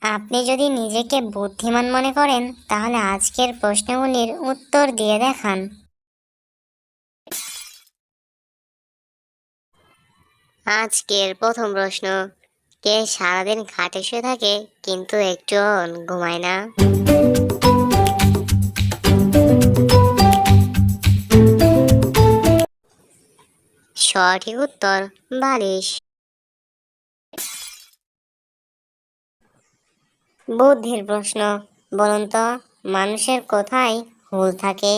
আপনি যদি নিজেকে বুদ্ধিমান মনে করেন তাহলে আজকের প্রশ্নগুলির উত্তর দিয়ে দেখান। আজকের প্রথম প্রশ্ন, কে সারাদিন খাটে শুয়ে থাকে কিন্তু একটুও ঘুমায় না? সঠিক উত্তর বালিশ। বুদ্ধির প্রশ্ন, বলুন তো মানুষের কোথায় হুল থাকে?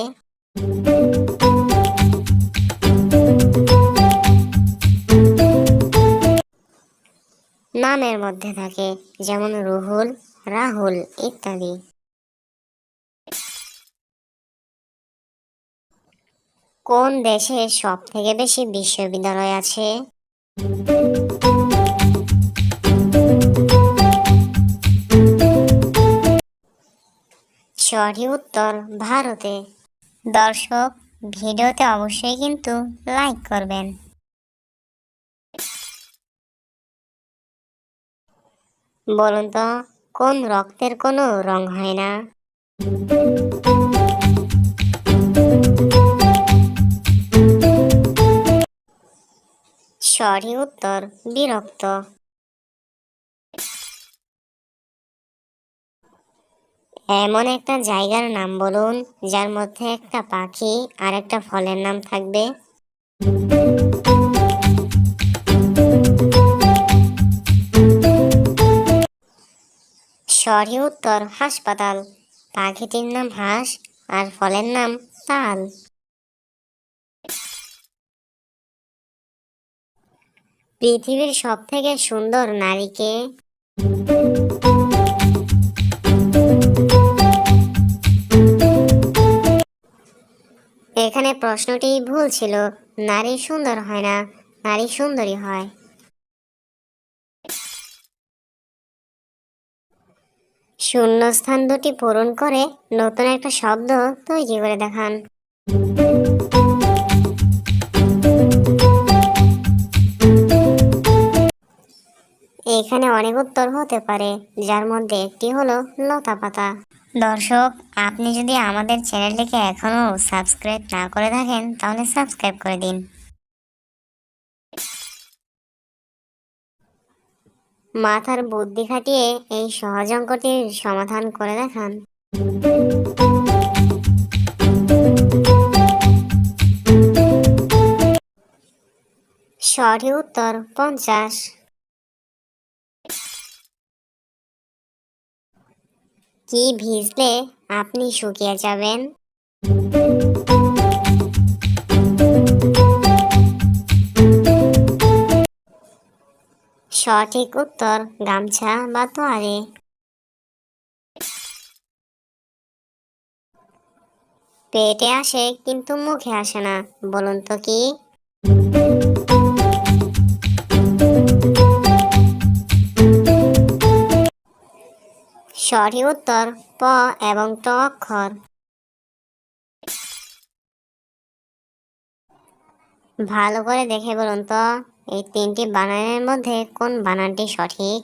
নামের মধ্যে থাকে, যেমন রুহুল, রাহুল ইত্যাদি। কোন দেশে সব থেকে বেশি বিশ্ববিদ্যালয় আছে? সঠিক উত্তর ভারতে। দর্শক, ভিডিওতে অবশ্যই কিন্তু লাইক করবেন। বলুন তো কোন রক্তের কোনো রং হয় না? সঠিক উত্তর বিরক্ত। এমন একটা জায়গার নাম বলুন যার মধ্যে একটা পাখি আর একটা ফলের নাম থাকবে। সঠিক উত্তর হাসপাতাল। পাখিটির নাম হাঁস আর ফলের নাম তাল। পৃথিবীর সব থেকে সুন্দর নারী কে? এখানে প্রশ্নটি ভুল ছিল। নারী সুন্দর হয় না, নারী সুন্দরী হয়। শূন্যস্থান দুটি পূরণ করে নতুন একটা শব্দ তৈরি করে দেখান। এখানে অনেক উত্তর হতে পারে, যার মধ্যে একটি হলো লতা পাতা। দর্শক, আপনি যদি আমাদের চ্যানেলটিকে এখনো সাবস্ক্রাইব না করে থাকেন তাহলে সাবস্ক্রাইব করে দিন। মাথার বুদ্ধি খাটিয়ে এই সহজ অঙ্কটির সমাধান করে দেখান। সঠিক উত্তর 50। কি ভিজলে আপনি শুকিয়ে যাবেন? সঠিক উত্তর গামছা বা তোয়ালে। পেটে আসে কিন্তু মুখে আসে না, বলুন তো কি? সঠিক উত্তর প এবং ট অক্ষর। ভালো করে দেখে বলুন তো এই তিনটি বানানের মধ্যে কোন বানানটি সঠিক?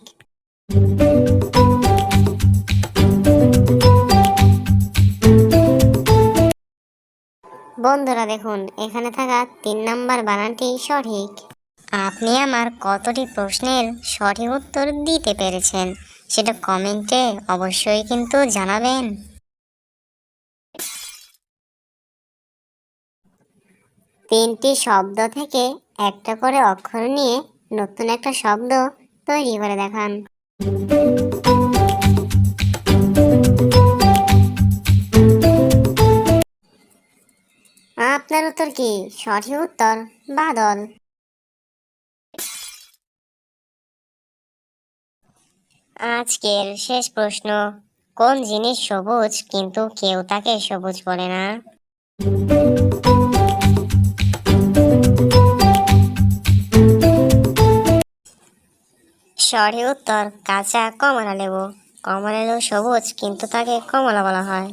বন্ধুরা দেখুন, এখানে থাকা 3 নাম্বার বানানটি সঠিক। আপনি আমার কতটি প্রশ্নের সঠিক উত্তর দিতে পেরেছেন সেটা কমেন্টে অবশ্যই কিন্তু জানাবেন। তিনটি শব্দ থেকে একটা করে অক্ষর নিয়ে নতুন একটা শব্দ তৈরি করে দেখান। আপনার উত্তর কি? সঠিক উত্তর বাদল। আজকের শেষ প্রশ্ন, কোন জিনিস সবুজ কিন্তু কেউ তাকে সবুজ বলে না? সঠিক উত্তর কাঁচা কমলা লেবু। কমলা লেবু সবুজ কিন্তু তাকে কমলা বলা হয়।